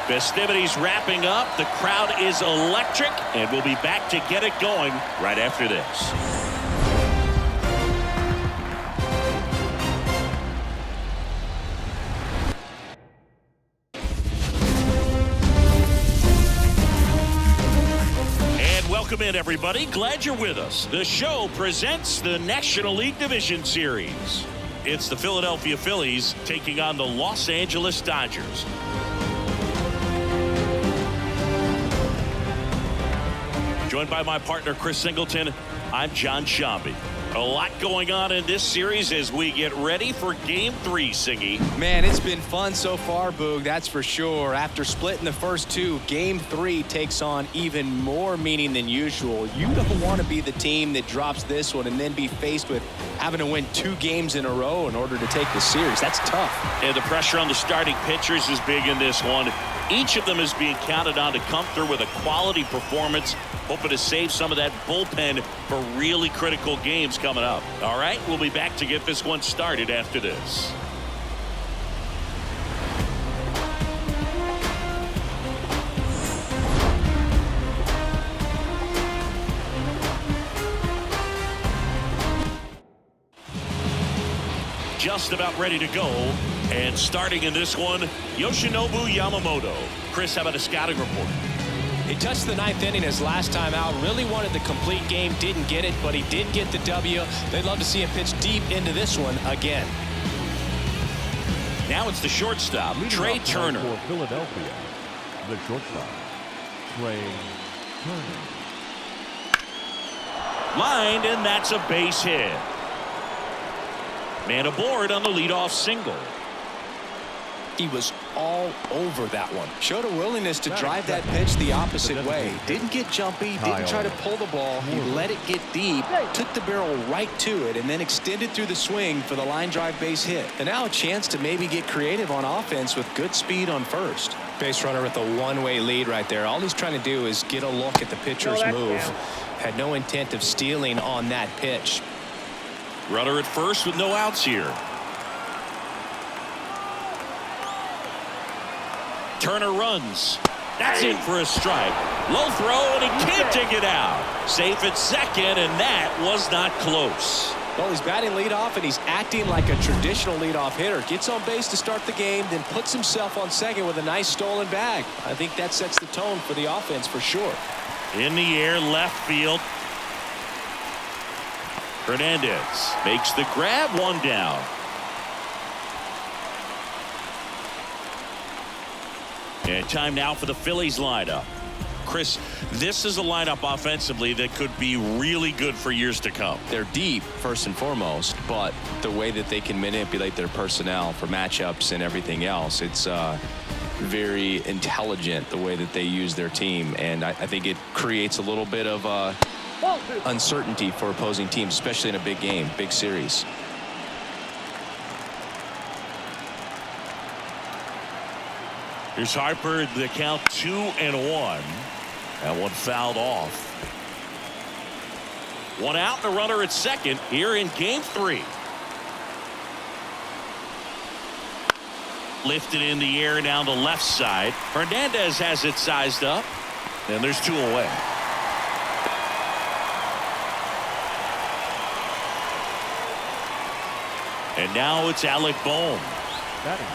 Festivities wrapping up. The crowd is electric, and we'll be back to get it going right after this. And welcome in, everybody. Glad you're with us. The show presents the National League Division Series. It's the Philadelphia Phillies taking on the Los Angeles Dodgers. Joined by my partner, Chris Singleton, I'm John Shambi. A lot going on in this series as we get ready for Game 3, Siggy. Man, it's been fun so far, Boog, that's for sure. After splitting the first two, Game 3 takes on even more meaning than usual. You don't want to be the team that drops this one and then be faced with having to win 2 games in a row in order to take the series. That's tough. And the pressure on the starting pitchers is big in this one. Each of them is being counted on to come through with a quality performance, hoping to save some of that bullpen for really critical games coming up. All right, we'll be back to get this one started after this. Just about ready to go. And starting in this one, Yoshinobu Yamamoto. Chris, how about a scouting report? He touched the 9th inning his last time out. Really wanted the complete game. Didn't get it, but he did get the W. They'd love to see him pitch deep into this one again. Now it's the shortstop, Trey Turner. For Philadelphia, the shortstop, Trey Turner. Lined, and that's a base hit. Man aboard on the leadoff single. He was all over that one. Showed a willingness to drive that pitch the opposite way. Didn't get jumpy, didn't try to pull the ball. He let it get deep, took the barrel right to it, and then extended through the swing for the line drive base hit. And now a chance to maybe get creative on offense with good speed on first. Base runner with a one-way lead right there. All he's trying to do is get a look at the pitcher's move. Had no intent of stealing on that pitch. Runner at first with no outs here. Turner runs. That's in for a strike. Low throw, and he can't take it out. Safe at second, and that was not close. Well, he's batting leadoff, and he's acting like a traditional leadoff hitter. Gets on base to start the game, then puts himself on second with a nice stolen bag. I think that sets the tone for the offense for sure. In the air, left field. Hernandez makes the grab, one down. And time now for the Phillies lineup. Chris, this is a lineup offensively that could be really good for years to come. They're deep, first and foremost, but the way that they can manipulate their personnel for matchups and everything else, it's very intelligent the way that they use their team. And I think it creates a little bit of uncertainty for opposing teams, especially in a big game, big series. Here's Harper, the count 2-1. That one fouled off. One out, the runner at second here in Game 3. Lifted in the air down the left side. Hernandez has it sized up, and there's 2 away. And now it's Alec Bohm.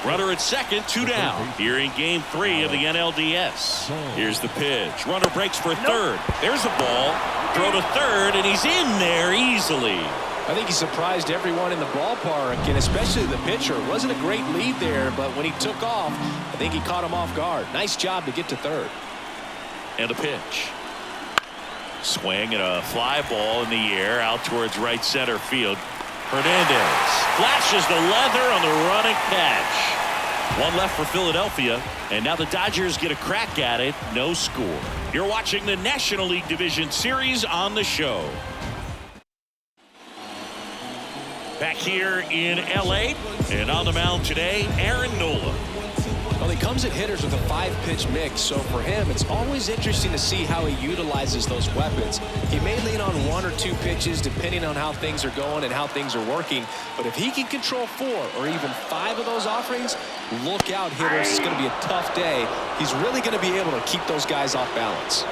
Runner at second, 2 down here in Game 3 of the NLDS. Here's the pitch. Runner breaks for third. There's the ball. Throw to third, and he's in there easily. I think he surprised everyone in the ballpark, and especially the pitcher. It wasn't a great lead there, but when he took off, I think he caught him off guard. Nice job to get to third. And a pitch. Swing and a fly ball in the air out towards right center field. Hernandez flashes the leather on the running catch. One left for Philadelphia, and now the Dodgers get a crack at it. No score. You're watching the National League Division Series on the show. Back here in L.A. and on the mound today, Aaron Nola. Well, the comes at hitters with a 5-pitch mix, so for him, it's always interesting to see how he utilizes those weapons. He may lean on 1 or 2 pitches depending on how things are going and how things are working, but if he can control 4 or even 5 of those offerings, look out, hitters. It's going to be a tough day. He's really going to be able to keep those guys off balance.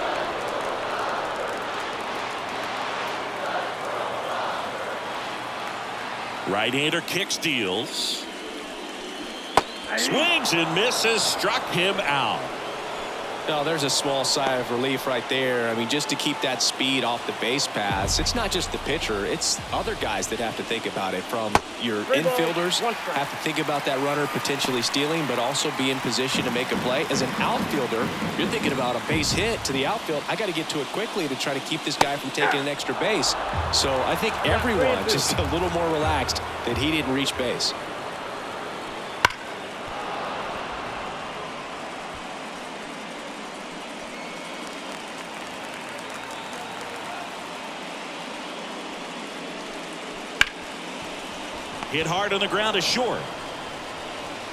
Right-hander kicks, deals. Swings and misses, struck him out. No, there's a small sigh of relief right there. I mean, just to keep that speed off the base paths. It's not just the pitcher, it's other guys that have to think about it. From your infielders have to think about that runner potentially stealing, but also be in position to make a play. As an outfielder, you're thinking about a base hit to the outfield. I got to get to it quickly to try to keep this guy from taking an extra base. So I think everyone's just a little more relaxed that he didn't reach base. Hit hard on the ground is short.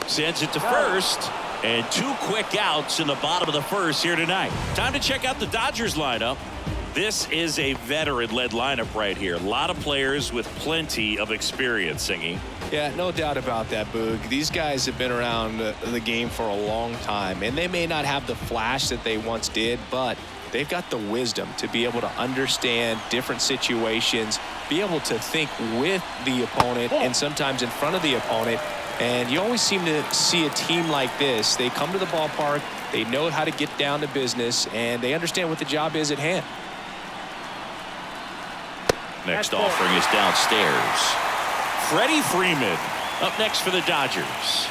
Sends it to first. And 2 quick outs in the bottom of the first here tonight. Time to check out the Dodgers lineup. This is a veteran-led lineup right here. A lot of players with plenty of experience, Singy. Yeah, no doubt about that, Boog. These guys have been around the game for a long time, and they may not have the flash that they once did, but they've got the wisdom to be able to understand different situations, be able to think with the opponent and sometimes in front of the opponent. And you always seem to see a team like this. They come to the ballpark, they know how to get down to business, and they understand what the job is at hand. Next offering is downstairs. Freddie Freeman up next for the Dodgers.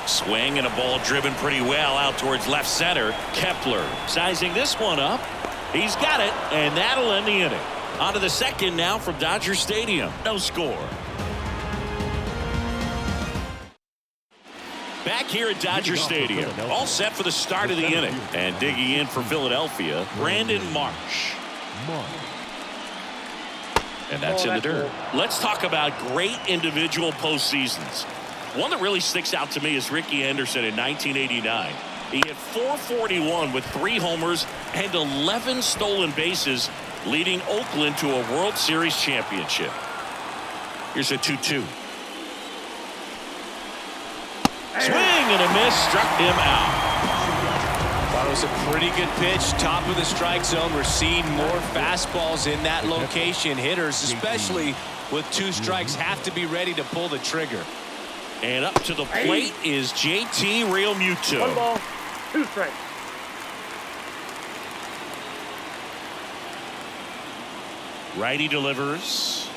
Swing and a ball driven pretty well out towards left center. Kepler sizing this one up. He's got it, and that'll end the inning. On to the second now from Dodger Stadium. No score. Back here at Dodger Stadium, all set for the start of the inning. And digging in for Philadelphia, Brandon Marsh. And that's in the dirt. Let's talk about great individual postseasons. One that really sticks out to me is Ricky Anderson in 1989. He hit .441 with 3 homers and 11 stolen bases, leading Oakland to a World Series championship. Here's a 2-2. Swing and a miss, struck him out. Thought it was a pretty good pitch, top of the strike zone. We're seeing more fastballs in that location. Hitters, especially with 2 strikes, have to be ready to pull the trigger. And up to the plate is JT Realmuto. 1 ball, 2 strikes. Righty delivers.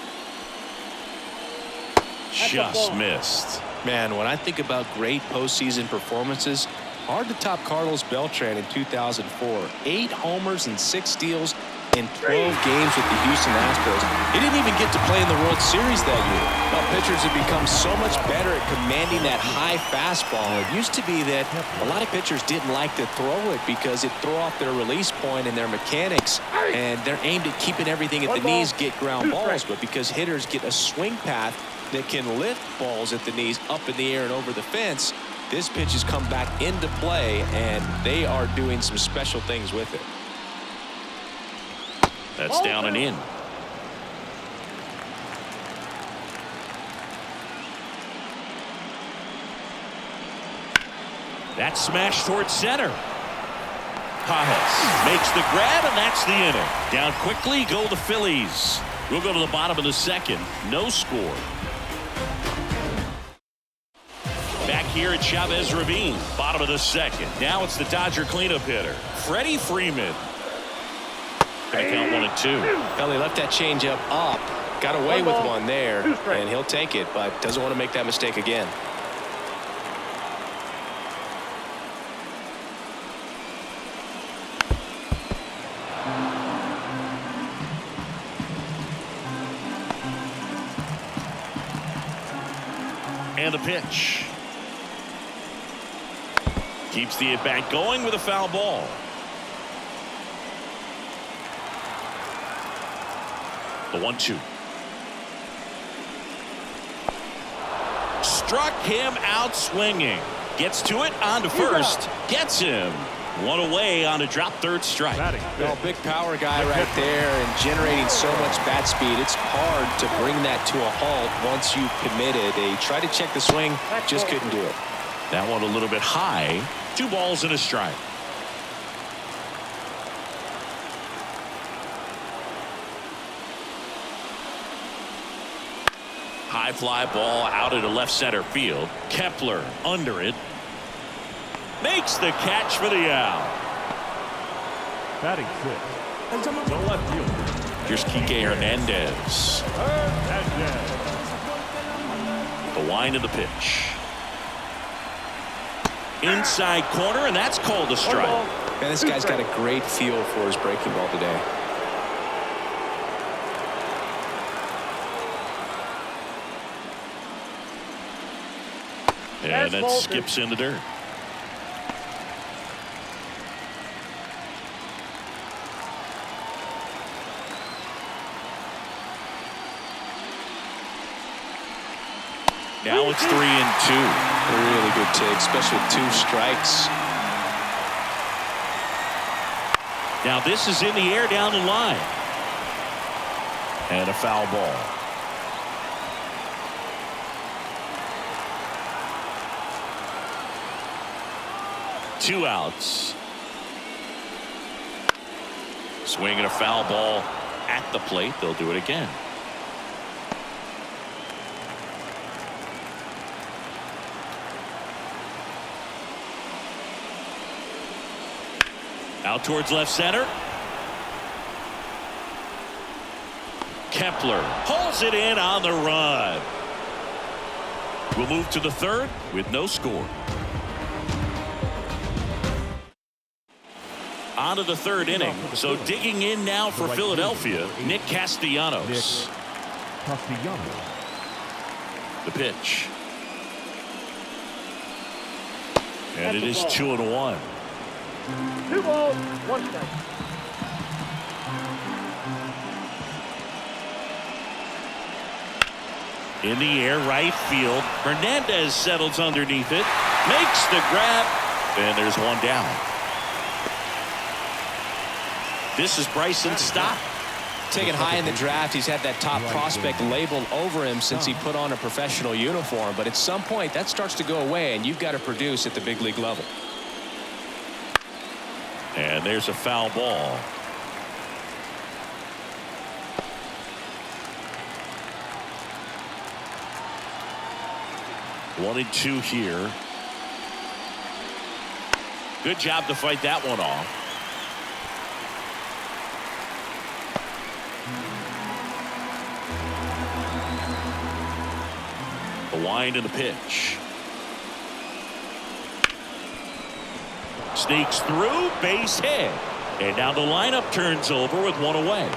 Just missed. Man, when I think about great postseason performances, hard to top Carlos Beltran in 2004. 8 homers and 6 steals in 12 games with the Houston Astros. He didn't even get to play in the World Series that year. Well, pitchers have become so much better at commanding that high fastball. It used to be that a lot of pitchers didn't like to throw it because it threw off their release point and their mechanics, and they're aimed at keeping everything at the knees, get ground balls. But because hitters get a swing path that can lift balls at the knees up in the air and over the fence, this pitch has come back into play, and they are doing some special things with it. That's down and in. That's smashed towards center. Pajes makes the grab, and that's the inning. Down quickly go the Phillies. We'll go to the bottom of the second. No score. Back here at Chavez Ravine, bottom of the second. Now it's the Dodger cleanup hitter, Freddie Freeman. Gonna count 1 and 2. Well, he left that changeup up, got away with one there, and he'll take it, but doesn't want to make that mistake again. And the pitch. Keeps the at-bat going with a foul ball. The 1-2. Struck him out swinging. Gets to it, on to first. Gets him. One away on a drop third strike. Well, big power guy right there and generating so much bat speed. It's hard to bring that to a halt once you've committed. They tried to check the swing, just couldn't do it. That one a little bit high. 2 balls and a strike. High fly ball out into left center field. Kepler under it. Makes the catch for the out. Batting 6. The left fielder. Here's Kike Hernandez. The wind of the pitch. Inside corner, and that's called a strike. And this guy's got a great feel for his breaking ball today. And that skips in the dirt. Now it's 3-2. Really good take, especially with 2 strikes. Now this is in the air down the line. And a foul ball. Two outs. Swinging a foul ball at the plate. They'll do it again. Out towards left center. Kepler pulls it in on the run. We'll move to the third with no score. On to the third inning. So digging in now for Philadelphia, Nick Castellanos. The pitch. And it is 2-1. 2 balls, 1 strike. In the air, right field. Hernandez settles underneath it. Makes the grab. And there's one down. This is Bryson Stott. Taken high in the draft, he's had that top prospect labeled over him since he put on a professional uniform. But at some point, that starts to go away, and you've got to produce at the big league level. And there's a foul ball. One and two here. Good job to fight that one off. The wind and the pitch. Sneaks through, base hit. And now the lineup turns over with one away.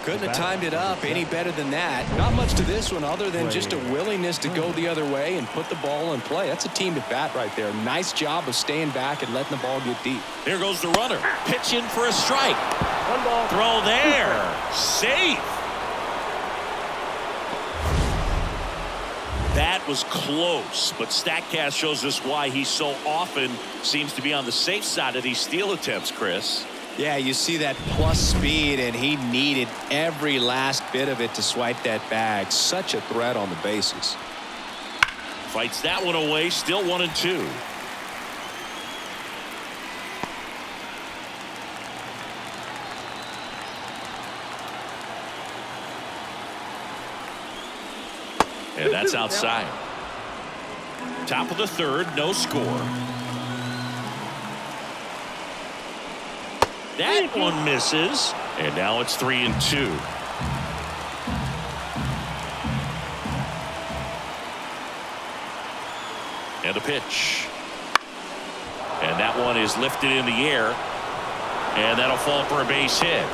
Couldn't have timed it up any better than that. Not much to this one other than just a willingness to go the other way and put the ball in play. That's a team at bat right there. Nice job of staying back and letting the ball get deep. There goes the runner. Pitching for a strike. 1 ball. Throw there. Safe. That was close, but StatCast shows us why he so often seems to be on the safe side of these steal attempts, Chris. Yeah, you see that plus speed, and he needed every last bit of it to swipe that bag. Such a threat on the bases. Fights that one away, still 1-2. And that's outside. Top of the third, no score. That one misses. And now it's 3-2. And a pitch. And that one is lifted in the air. And that'll fall for a base hit.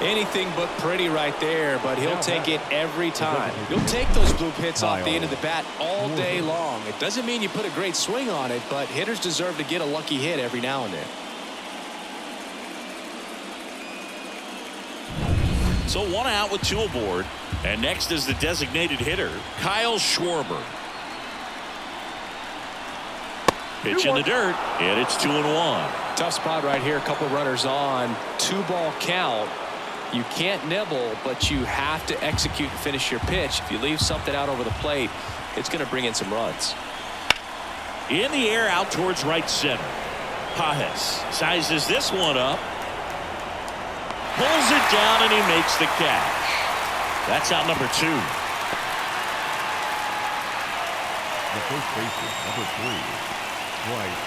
Anything but pretty right there, but he'll take it every time. He'll take those bloop hits off the end of the bat all day long. It doesn't mean you put a great swing on it, but hitters deserve to get a lucky hit every now and then. So 1 out with 2 aboard. And next is the designated hitter, Kyle Schwarber. Pitch in the dirt, and it's 2-1. Tough spot right here. A couple runners on. 2-ball count. You can't nibble, but you have to execute and finish your pitch. If you leave something out over the plate, it's going to bring in some runs. In the air out towards right center. Pajes sizes this one up. Pulls it down, and he makes the catch. That's out number 2. The first baseman, number 3, Bryce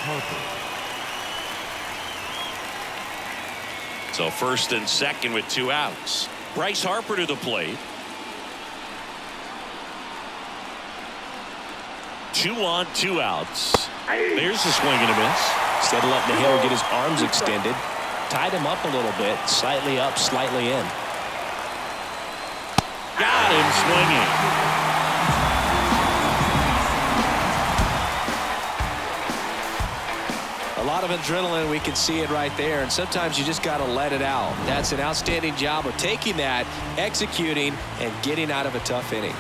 Harper. So first and second with 2 outs. Bryce Harper to the plate. 2 on, 2 outs. There's a swing and a miss. Instead of letting the hitter get his arms extended, tied him up a little bit, slightly up, slightly in. Got him swinging. A lot of adrenaline, we can see it right there, and sometimes you just got to let it out. That's an outstanding job of taking that, executing, and getting out of a tough inning.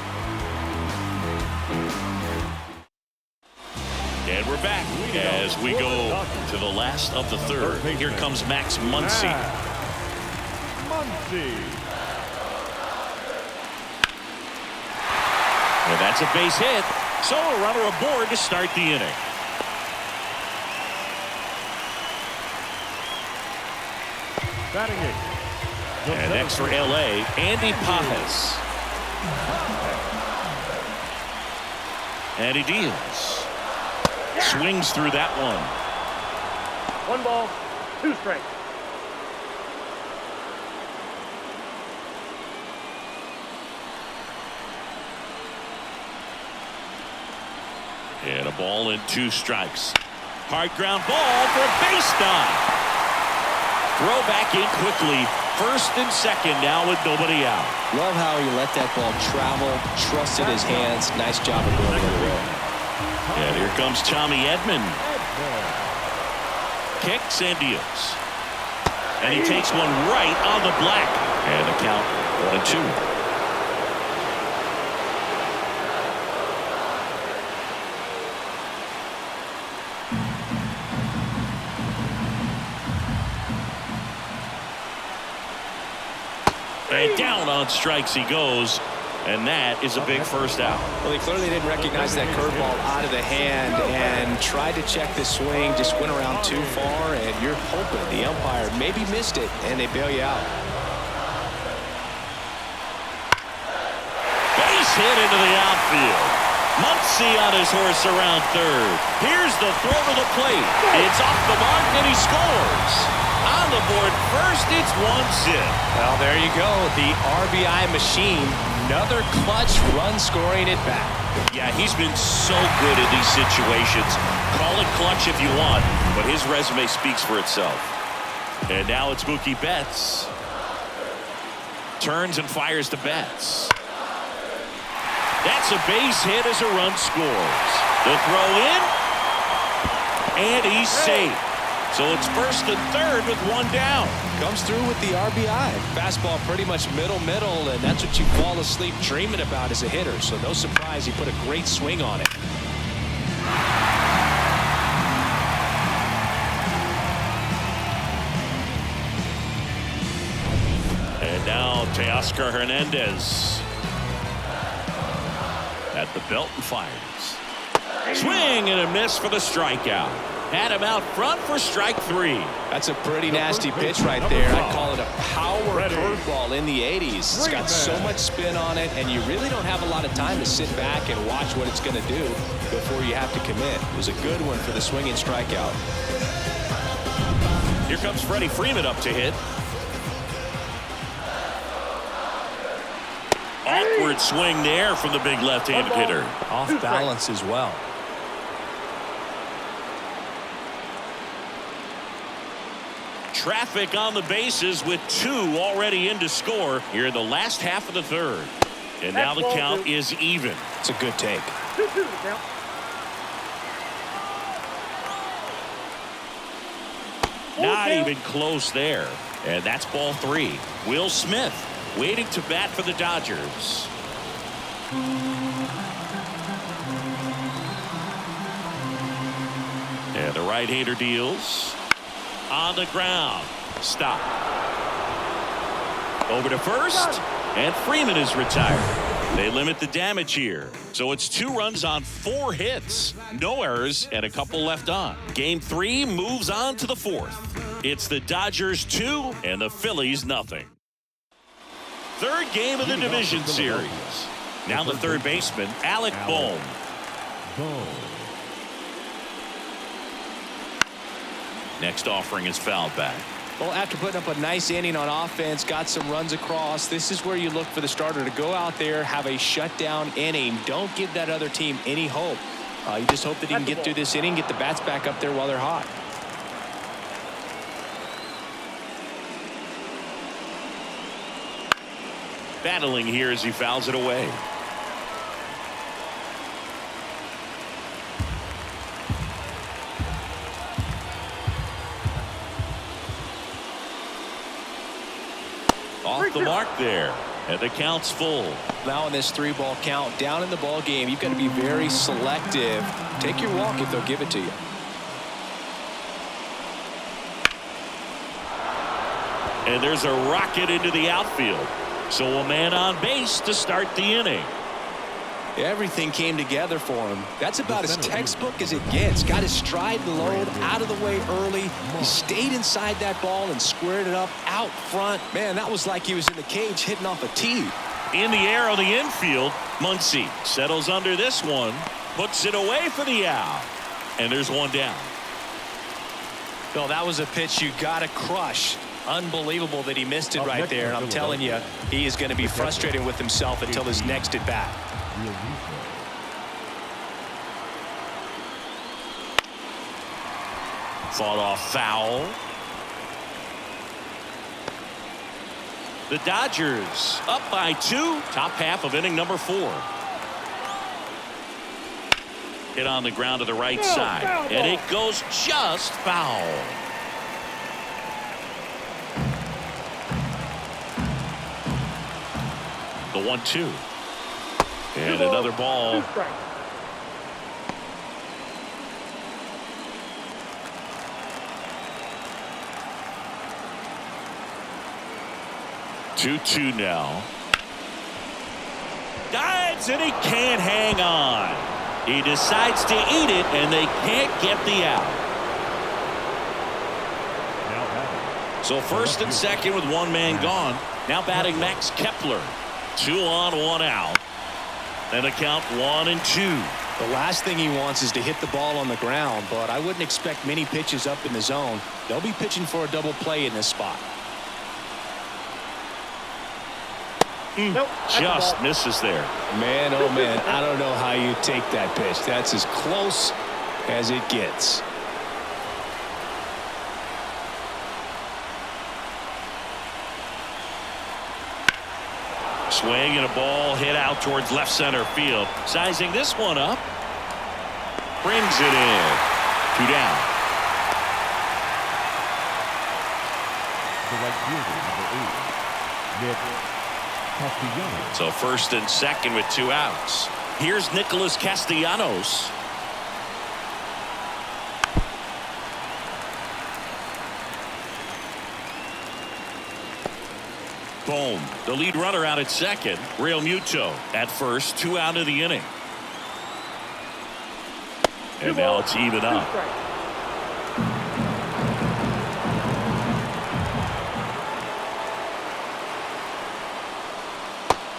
And we're back as we go to the last of the third. Here comes Max Muncy. And that's a base hit. So a runner aboard to start the inning. Batting 8. And next for LA, Andy Pajes. And he deals. Swings through that one. 1 ball, 2 strikes. And a ball and 2 strikes. Hard ground ball for a base dive. Throw back in quickly. First and second now with nobody out. Love how he let that ball travel, trusted his hands. Nice job of going the other way. And here comes Tommy Edman. Kicks and deals. And he takes one right on the black. And the count 1-2. And down on strikes he goes, and that is a big first out. Well, he clearly didn't recognize that curveball out of the hand and tried to check the swing, just went around too far, and you're hoping the umpire maybe missed it, and they bail you out. Base hit into the outfield. Muncy on his horse around third. Here's the throw to the plate. It's off the mark, and he scores. On the board first, it's 1-0. Well, there you go. The RBI machine. Another clutch run scoring it back. Yeah, he's been so good in these situations. Call it clutch if you want, but his resume speaks for itself. And now it's Mookie Betts. Turns and fires to Betts. That's a base hit as a run scores. The throw in, and he's safe. So it's first and third with 1 down. Comes through with the RBI. Fastball pretty much middle, and that's what you fall asleep dreaming about as a hitter. So no surprise he put a great swing on it. And now Teoscar Hernandez at the belt and fires. Swing and a miss for the strikeout. Had him out front for strike 3. That's a pretty nasty pitch right there. I'd call it a power curveball in the 80s. It's got so much spin on it, and you really don't have a lot of time to sit back and watch what it's going to do before you have to commit. It was a good one for the swinging strikeout. Here comes Freddie Freeman up to hit. Awkward swing there from the big left-handed hitter. Off balance as well. Traffic on the bases with 2 already in to score here in the last half of the third. And now the count is even. It's a good take. 2-2 the count. Not even close there. And that's ball 3. Will Smith waiting to bat for the Dodgers. And the right-hander deals. On the ground. Stop. Over to first. And Freeman is retired. They limit the damage here. So it's 2 runs on 4 hits. No errors and a couple left on. Game 3 moves on to the 4th. It's the Dodgers 2 and the Phillies nothing. Third game of the division series. Now the third baseman, Alec Bohm. Next offering is fouled back. Well, after putting up a nice inning on offense, got some runs across, this is where you look for the starter to go out there, have a shutdown inning. Don't give that other team any hope. You just hope that he can get through this inning, get the bats back up there while they're hot. Battling here as he fouls it away. Off the mark there, and the count's full. Now in this 3-ball count, down in the ball game, you've got to be very selective. Take your walk if they'll give it to you. And there's a rocket into the outfield. So a man on base to start the inning. Everything came together for him. That's about as textbook as it gets. Got his stride and load out of the way early. He stayed inside that ball and squared it up out front. Man, that was like he was in the cage hitting off a tee. In the air on the infield, Muncy settles under this one, puts it away for the out. And there's one down. Well, that was a pitch you got to crush. Unbelievable that he missed it right there. And I'm telling you, he is going to be frustrated with himself until his next at bat. Fought off foul. The Dodgers up by 2. Top half of inning number 4. Hit on the ground to the right side. And it goes just foul. The 1-2. And another ball. 2-2 now. Dives and he can't hang on. He decides to eat it and they can't get the out. So first and second with one man gone. Now batting Max Kepler. 2 on, 1 out. And the count 1-2. The last thing he wants is to hit the ball on the ground, but I wouldn't expect many pitches up in the zone. They'll be pitching for a double play in this spot. Nope, just misses there. Man, oh man, I don't know how you take that pitch. That's as close as it gets. Swing and a ball hit out towards left center field. Sizing this one up. Brings it in. 2 down. The right fielder, number 8, Nick Castellanos. So first and second with 2 outs. Here's Nicholas Castellanos. Boom. The lead runner out at second. Real Muto at first. 2 out of the inning. And now it's even up.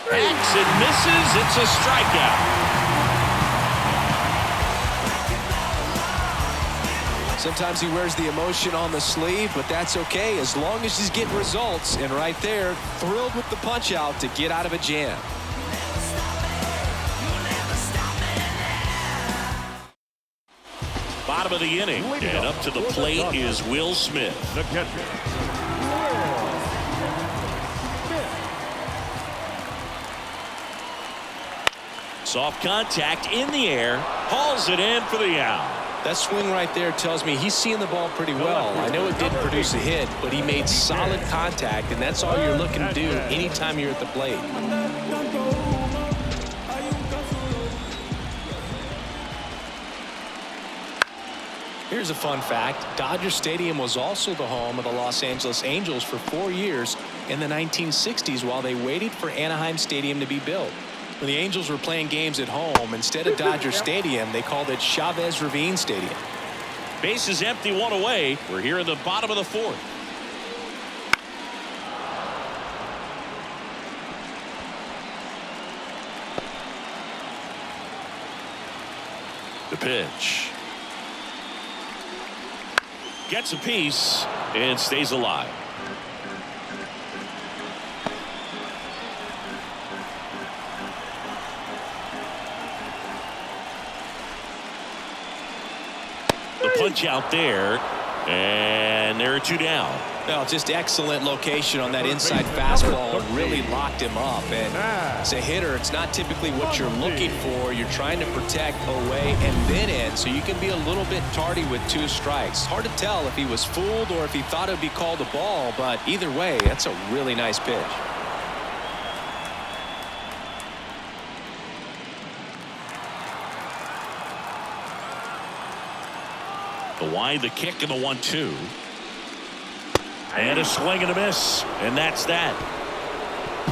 Hacks and misses. It's a strikeout. Sometimes he wears the emotion on the sleeve, but that's okay as long as he's getting results. And right there, thrilled with the punch out to get out of a jam. Bottom of the inning, and up to the plate is Will Smith. The catcher. Soft contact in the air, hauls it in for the out. That swing right there tells me he's seeing the ball pretty well. I know it didn't produce a hit, but he made solid contact, and that's all you're looking to do anytime you're at the plate. Here's a fun fact. Dodger Stadium was also the home of the Los Angeles Angels for 4 years in the 1960s while they waited for Anaheim Stadium to be built. When the Angels were playing games at home, instead of Dodger Stadium, they called it Chavez Ravine Stadium. Bases empty, one away. We're here in the bottom of the fourth. The pitch. Gets a piece and stays alive. The punch out there, and there are two down. Well, just excellent location on that inside fastball. Really locked him up. And as a hitter, it's not typically what you're looking for. You're trying to protect away and then in, so you can be a little bit tardy with 2 strikes. Hard to tell if he was fooled or if he thought it would be called a ball, but either way, that's a really nice pitch. The wind, the kick, and the 1-2. And a swing and a miss. And that's that.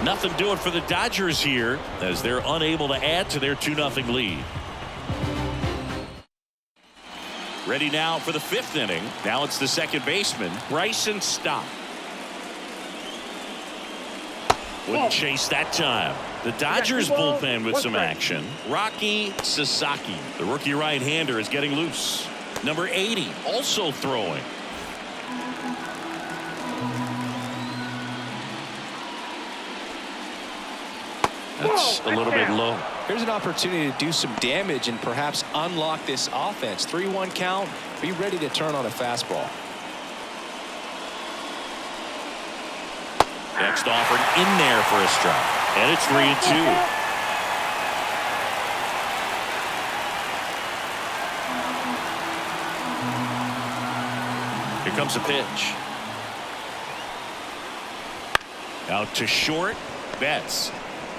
Nothing doing for the Dodgers here as they're unable to add to their 2-0 lead. Ready now for the 5th inning. Now it's the second baseman, Bryson Stott. Wouldn't chase that time. The Dodgers bullpen with some action. Rocky Sasaki, the rookie right-hander, is getting loose. Number 80 also throwing. That's a little bit low. Here's an opportunity to do some damage and perhaps unlock this offense. 3-1 count. Be ready to turn on a fastball. Next offered in there for a strike. And it's 3-2. Here comes a pitch. Out to short. Betts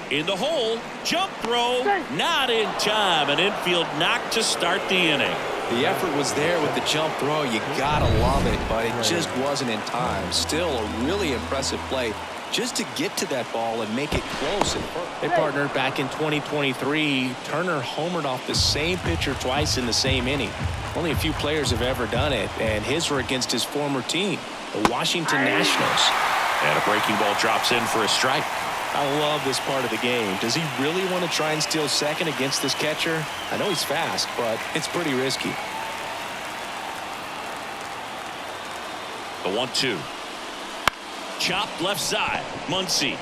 in the hole. Jump throw. Not in time. An infield knock to start the inning. The effort was there with the jump throw. You gotta love it, but it just wasn't in time. Still a really impressive play just to get to that ball and make it close. Hey, partner, back in 2023, Turner homered off the same pitcher twice in the same inning. Only a few players have ever done it, and his were against his former team, the Washington Nationals. And a breaking ball drops in for a strike. I love this part of the game. Does he really want to try and steal second against this catcher? I know he's fast, but it's pretty risky. The 1-2. Chopped left side. Muncy.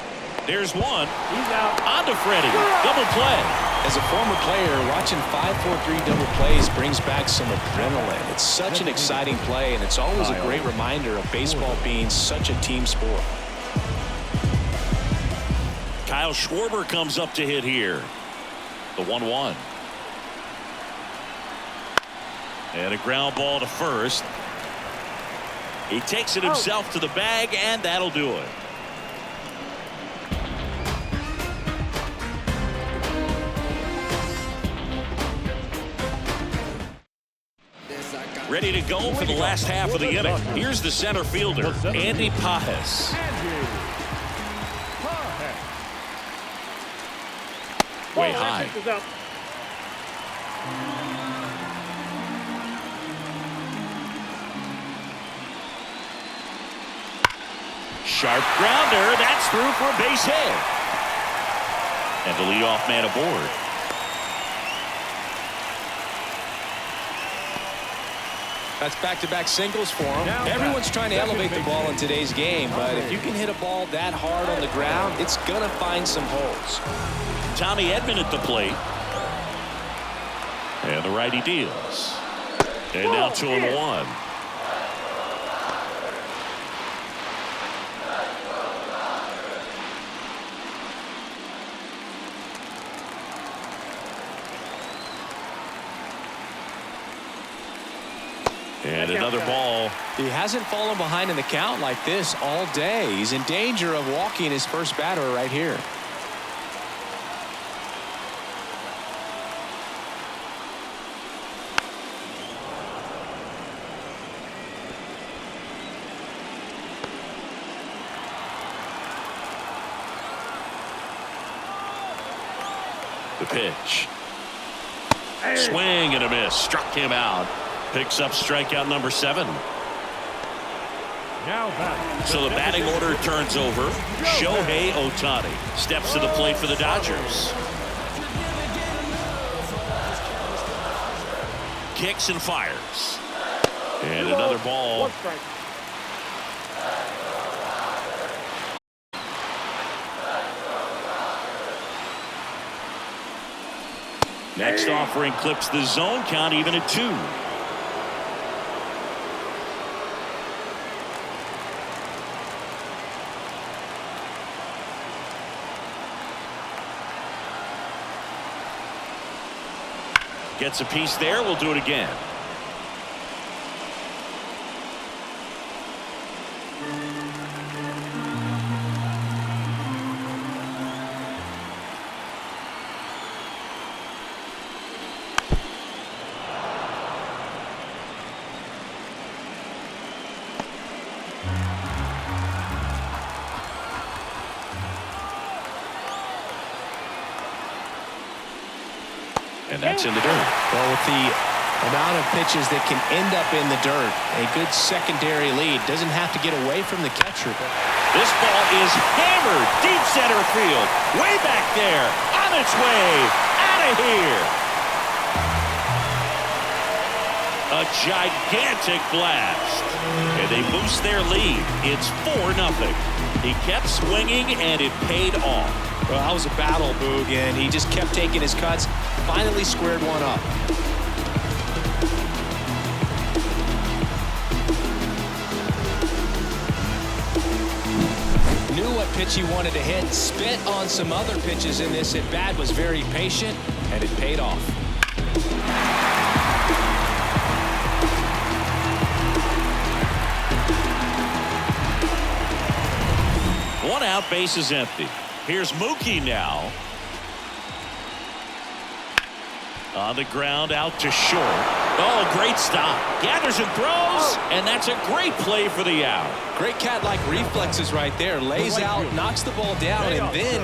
There's one. He's out. On to Freddie. Double play. As a former player, watching 5-4-3 double plays brings back some adrenaline. It's such an exciting play, and it's always a great reminder of baseball being such a team sport. Kyle Schwarber comes up to hit here. The 1-1. And a ground ball to first. He takes it himself to the bag, and that'll do it. Ready to go for the last half of the inning. Here's the center fielder, Andy Pajes. Way high. Sharp grounder. That's through for a base hit. And the leadoff man aboard. That's back-to-back singles for him. Everyone's trying to elevate the ball in today's game, but if you can hit a ball that hard on the ground, it's going to find some holes. Tommy Edman at the plate. And the righty deals. And now 2-1. And another ball. He hasn't fallen behind in the count like this all day. He's in danger of walking his first batter right here. The pitch. Swing and a miss. Struck him out. Picks up strikeout number 7. Now back. So the batting order turns over. Shohei Ohtani steps to the plate for the Dodgers. Kicks and fires. And another ball. 1 strike. Next offering clips the zone count even at 2. Gets a piece there. We'll do it again. And that's in the dirt. Well, with the amount of pitches that can end up in the dirt, a good secondary lead. Doesn't have to get away from the catcher. This ball is hammered deep center field. Way back there. On its way. Out of here. A gigantic blast. And they boost their lead. It's 4-0. He kept swinging and it paid off. Well, that was a battle, Boog, and he just kept taking his cuts. Finally squared one up. Knew what pitch he wanted to hit. Spit on some other pitches in this at bat. Was very patient, and it paid off. One out, base is empty. Here's Mookie now. On the ground, out to short. Oh, great stop. Gathers and throws, and that's a great play for the out. Great cat-like reflexes right there. Lays out, knocks the ball down, and then